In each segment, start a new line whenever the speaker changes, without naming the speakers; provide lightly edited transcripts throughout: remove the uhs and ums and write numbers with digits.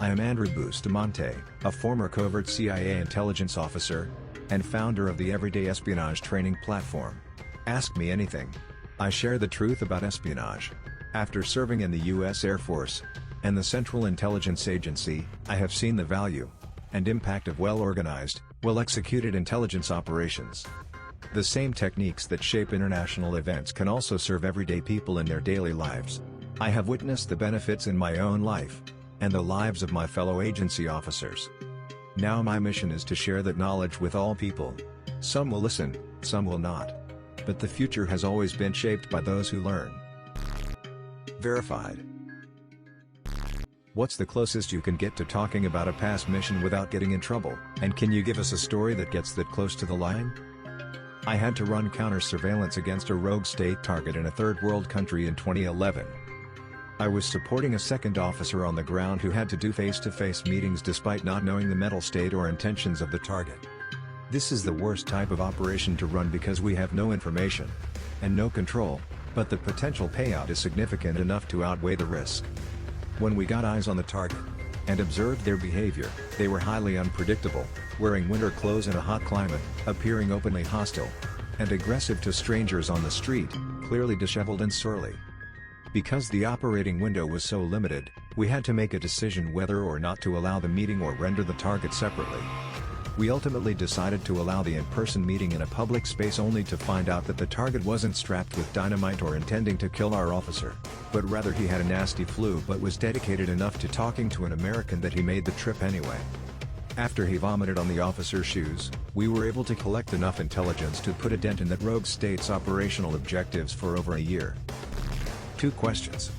I am Andrew Bustamante, a former covert CIA intelligence officer, and founder of the Everyday Espionage training platform. Ask me anything. I share the truth about espionage. After serving in the U.S. Air Force and the Central Intelligence Agency, I have seen the value and impact of well-organized, well-executed intelligence operations. The same techniques that shape international events can also serve everyday people in their daily lives. I have witnessed the benefits in my own life and the lives of my fellow agency officers. Now my mission is to share that knowledge with all people. Some will listen, some will not. But the future has always been shaped by those who learn. Verified. What's the closest you can get to talking about a past mission without getting in trouble? And can you give us a story that gets that close to the line? I had to run counter-surveillance against a rogue state target in a third world country in 2011. I was supporting a second officer on the ground who had to do face-to-face meetings despite not knowing the mental state or intentions of the target. This is the worst type of operation to run because we have no information and no control, but the potential payout is significant enough to outweigh the risk. When we got eyes on the target and observed their behavior, they were highly unpredictable, wearing winter clothes in a hot climate, appearing openly hostile and aggressive to strangers on the street, clearly disheveled and surly. Because the operating window was so limited, we had to make a decision whether or not to allow the meeting or render the target separately. We ultimately decided to allow the in-person meeting in a public space only to find out that the target wasn't strapped with dynamite or intending to kill our officer, but rather he had a nasty flu but was dedicated enough to talking to an American that he made the trip anyway. After he vomited on the officer's shoes, we were able to collect enough intelligence to put a dent in that rogue state's operational objectives for over a year. 2 questions.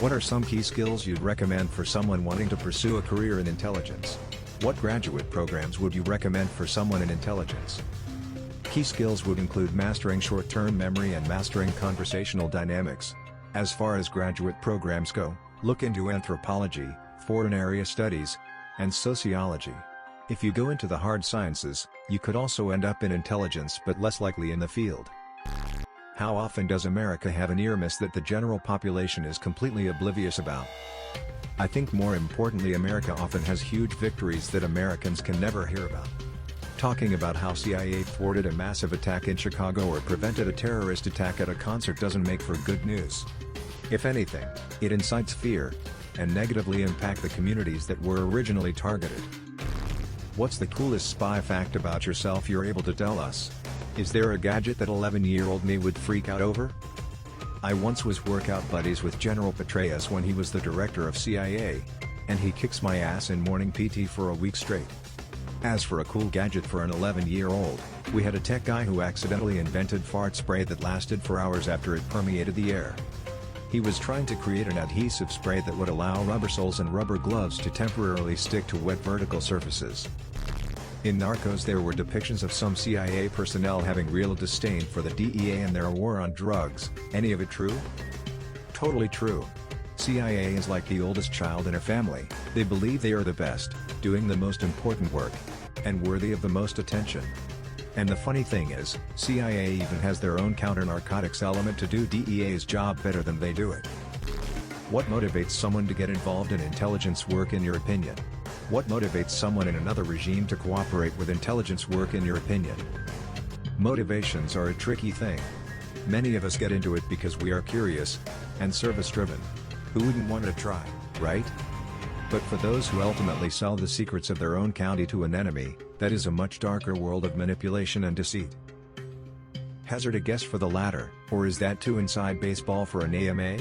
What are some key skills you'd recommend for someone wanting to pursue a career in intelligence? What graduate programs would you recommend for someone in intelligence? Key skills would include mastering short-term memory and mastering conversational dynamics. As far as graduate programs go, look into anthropology, foreign area studies, and sociology. If you go into the hard sciences, you could also end up in intelligence but less likely in the field. How often does America have an ear miss that the general population is completely oblivious about? I think more importantly, America often has huge victories that Americans can never hear about. Talking about how CIA thwarted a massive attack in Chicago or prevented a terrorist attack at a concert doesn't make for good news. If anything, it incites fear and negatively impact the communities that were originally targeted. What's the coolest spy fact about yourself you're able to tell us? Is there a gadget that 11-year-old me would freak out over? I once was workout buddies with General Petraeus when he was the director of CIA, and he kicks my ass in morning PT for a week straight. As for a cool gadget for an 11-year-old, we had a tech guy who accidentally invented fart spray that lasted for hours after it permeated the air. He was trying to create an adhesive spray that would allow rubber soles and rubber gloves to temporarily stick to wet vertical surfaces. In Narcos there were depictions of some CIA personnel having real disdain for the DEA and their war on drugs. Any of it true? Totally true. CIA is like the oldest child in a family. They believe they are the best, doing the most important work, and worthy of the most attention. And the funny thing is, CIA even has their own counter-narcotics element to do DEA's job better than they do it. What motivates someone to get involved in intelligence work in your opinion? What motivates someone in another regime to cooperate with intelligence work in your opinion? Motivations are a tricky thing. Many of us get into it because we are curious and service-driven. Who wouldn't want to try, right? But for those who ultimately sell the secrets of their own county to an enemy, that is a much darker world of manipulation and deceit. Hazard a guess for the latter, or is that too inside baseball for an AMA?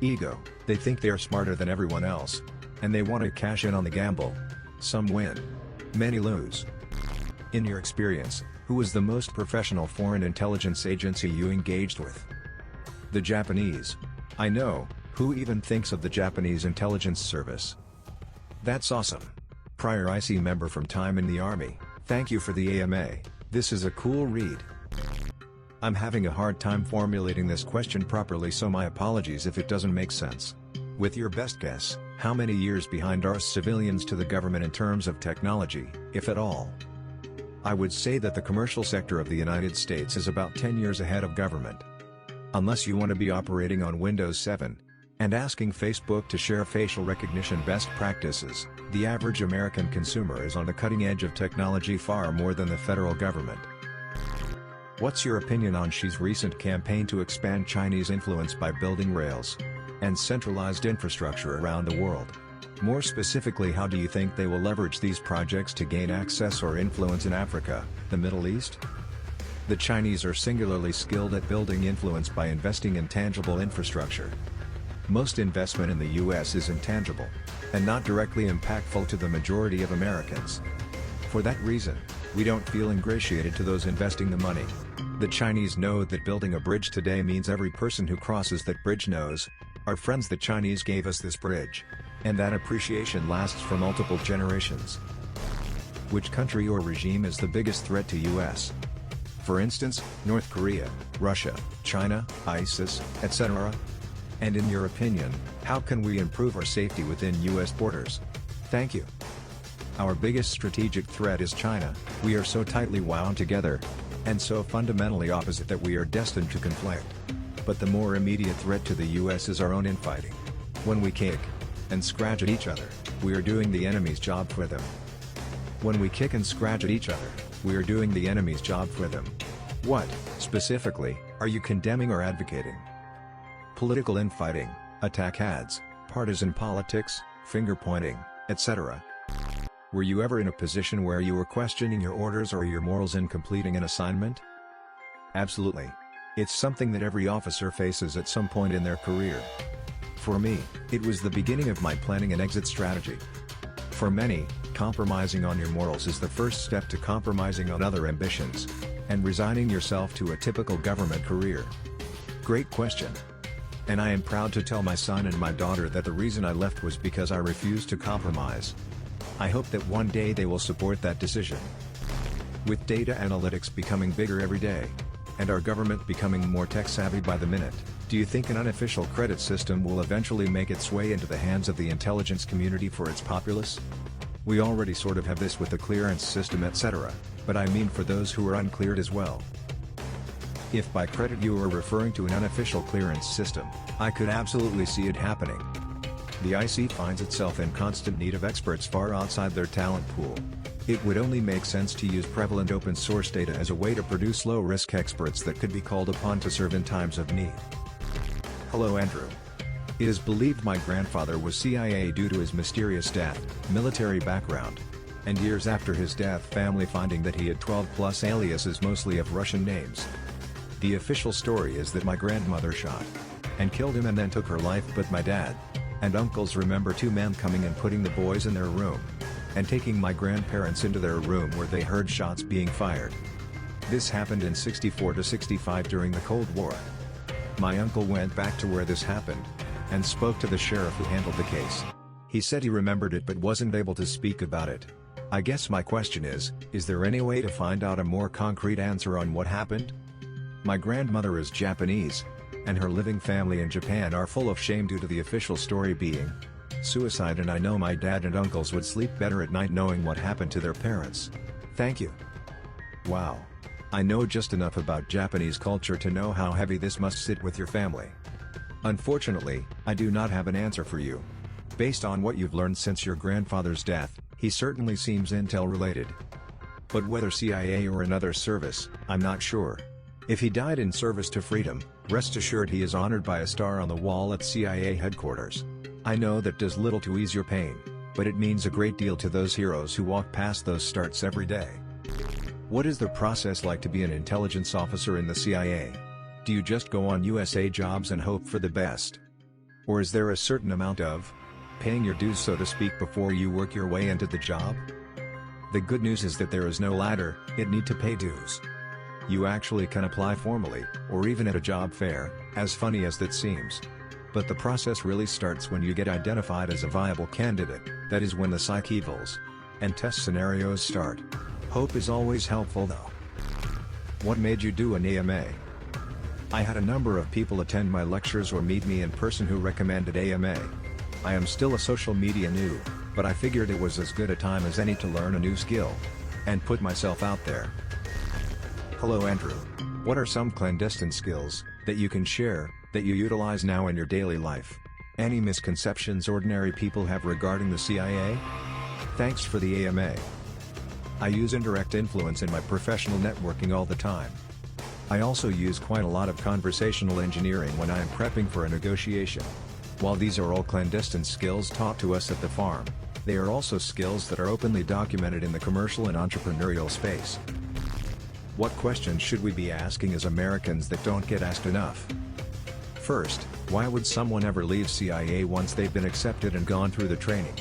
Ego. They think they are smarter than everyone else, and they want to cash in on the gamble. Some win. Many lose. In your experience, who was the most professional foreign intelligence agency you engaged with? The Japanese. I know. Who even thinks of the Japanese intelligence service? That's awesome. Prior IC member from time in the Army, thank you for the AMA, this is a cool read. I'm having a hard time formulating this question properly, so my apologies if it doesn't make sense. With your best guess, how many years behind are civilians to the government in terms of technology, if at all? I would say that the commercial sector of the United States is about 10 years ahead of government. Unless you want to be operating on Windows 7. And asking Facebook to share facial recognition best practices. The average American consumer is on the cutting edge of technology far more than the federal government. What's your opinion on Xi's recent campaign to expand Chinese influence by building rails and centralized infrastructure around the world? More specifically, how do you think they will leverage these projects to gain access or influence in Africa, the Middle East? The Chinese are singularly skilled at building influence by investing in tangible infrastructure. Most investment in the US is intangible, and not directly impactful to the majority of Americans. For that reason, we don't feel ingratiated to those investing the money. The Chinese know that building a bridge today means every person who crosses that bridge knows, our friends the Chinese gave us this bridge. And that appreciation lasts for multiple generations. Which country or regime is the biggest threat to US? For instance, North Korea, Russia, China, ISIS, etc. And in your opinion, how can we improve our safety within US borders? Thank you. Our biggest strategic threat is China. We are so tightly wound together, and so fundamentally opposite that we are destined to conflict. But the more immediate threat to the US is our own infighting. When we kick and scratch at each other, we are doing the enemy's job for them. When we kick and scratch at each other, we are doing the enemy's job for them. What, specifically, are you condemning or advocating? Political infighting, attack ads, partisan politics, finger-pointing, etc. Were you ever in a position where you were questioning your orders or your morals in completing an assignment? Absolutely. It's something that every officer faces at some point in their career. For me, it was the beginning of my planning and exit strategy. For many, compromising on your morals is the first step to compromising on other ambitions, and resigning yourself to a typical government career. Great question. And I am proud to tell my son and my daughter that the reason I left was because I refused to compromise. I hope that one day they will support that decision. With data analytics becoming bigger every day, and our government becoming more tech-savvy by the minute, do you think an unofficial credit system will eventually make its way into the hands of the intelligence community for its populace? We already sort of have this with the clearance system, etc., but I mean for those who are uncleared as well. If by credit you are referring to an unofficial clearance system, I could absolutely see it happening. The IC finds itself in constant need of experts far outside their talent pool. It would only make sense to use prevalent open source data as a way to produce low-risk experts that could be called upon to serve in times of need. Hello Andrew. It is believed my grandfather was CIA due to his mysterious death, military background, and years after his death family finding that he had 12+ aliases mostly of Russian names. The official story is that my grandmother shot and killed him and then took her life, but my dad and uncles remember two men coming and putting the boys in their room and taking my grandparents into their room where they heard shots being fired. This happened in 64 to 65 during the Cold War. My uncle went back to where this happened and spoke to the sheriff who handled the case. He said he remembered it but wasn't able to speak about it. I guess my question is there any way to find out a more concrete answer on what happened? My grandmother is Japanese, and her living family in Japan are full of shame due to the official story being suicide, and I know my dad and uncles would sleep better at night knowing what happened to their parents. Thank you. Wow. I know just enough about Japanese culture to know how heavy this must sit with your family. Unfortunately, I do not have an answer for you. Based on what you've learned since your grandfather's death, he certainly seems intel related. But whether CIA or another service, I'm not sure. If he died in service to freedom, rest assured he is honored by a star on the wall at CIA headquarters. I know that does little to ease your pain, but it means a great deal to those heroes who walk past those starts every day. What is the process like to be an intelligence officer in the CIA? Do you just go on USA jobs and hope for the best? Or is there a certain amount of paying your dues, so to speak, before you work your way into the job? The good news is that there is no ladder, it need to pay dues. You actually can apply formally, or even at a job fair, as funny as that seems. But the process really starts when you get identified as a viable candidate, that is when the psych evals and test scenarios start. Hope is always helpful though. What made you do an AMA? I had a number of people attend my lectures or meet me in person who recommended AMA. I am still a social media noob, but I figured it was as good a time as any to learn a new skill and put myself out there. Hello Andrew. What are some clandestine skills that you can share, that you utilize now in your daily life? Any misconceptions ordinary people have regarding the CIA? Thanks for the AMA. I use indirect influence in my professional networking all the time. I also use quite a lot of conversational engineering when I am prepping for a negotiation. While these are all clandestine skills taught to us at the farm, they are also skills that are openly documented in the commercial and entrepreneurial space. What questions should we be asking as Americans that don't get asked enough? First, why would someone ever leave CIA once they've been accepted and gone through the training?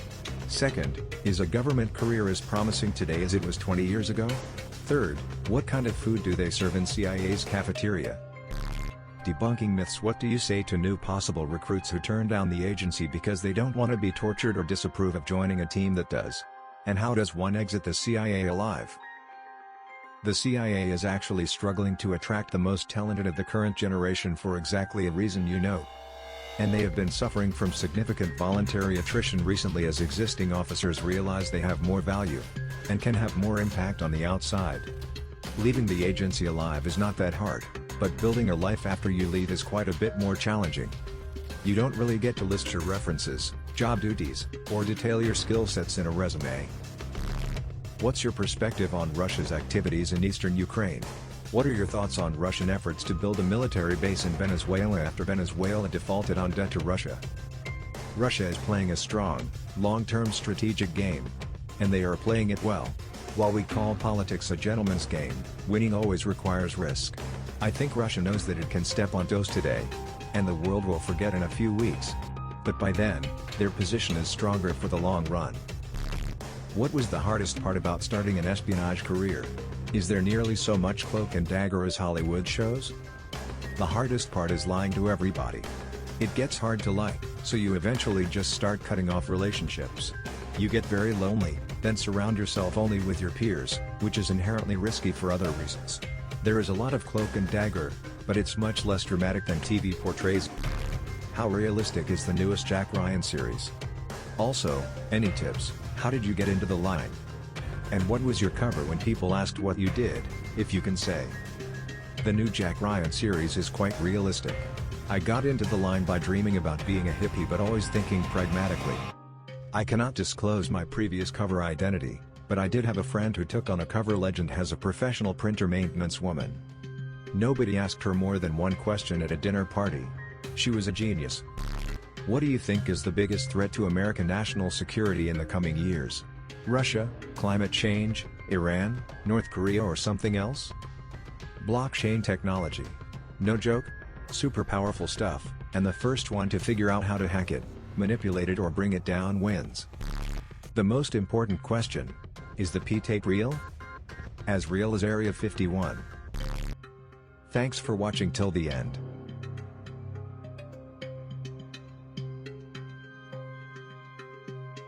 Second, is a government career as promising today as it was 20 years ago? Third, what kind of food do they serve in CIA's cafeteria? Debunking myths. What do you say to new possible recruits who turn down the agency because they don't want to be tortured or disapprove of joining a team that does? And how does one exit the CIA alive? The CIA is actually struggling to attract the most talented of the current generation for exactly a reason you know. And they have been suffering from significant voluntary attrition recently as existing officers realize they have more value and can have more impact on the outside. Leaving the agency alive is not that hard, but building a life after you leave is quite a bit more challenging. You don't really get to list your references, job duties, or detail your skill sets in a resume. What's your perspective on Russia's activities in eastern Ukraine? What are your thoughts on Russian efforts to build a military base in Venezuela after Venezuela defaulted on debt to Russia? Russia is playing a strong, long-term strategic game. And they are playing it well. While we call politics a gentleman's game, winning always requires risk. I think Russia knows that it can step on toes today, and the world will forget in a few weeks. But by then, their position is stronger for the long run. What was the hardest part about starting an espionage career? Is there nearly so much cloak and dagger as Hollywood shows? The hardest part is lying to everybody. It gets hard to lie, so you eventually just start cutting off relationships. You get very lonely, then surround yourself only with your peers, which is inherently risky for other reasons. There is a lot of cloak and dagger, but it's much less dramatic than TV portrays. How realistic is the newest Jack Ryan series? Also, any tips, how did you get into the line? And what was your cover when people asked what you did, if you can say? The new Jack Ryan series is quite realistic. I got into the line by dreaming about being a hippie but always thinking pragmatically. I cannot disclose my previous cover identity, but I did have a friend who took on a cover legend as a professional printer maintenance woman. Nobody asked her more than one question at a dinner party. She was a genius. What do you think is the biggest threat to American national security in the coming years? Russia, climate change, Iran, North Korea, or something else? Blockchain technology. No joke? Super powerful stuff, and the first one to figure out how to hack it, manipulate it, or bring it down wins. The most important question: is the P-tape real? As real as Area 51. Thanks for watching till the end.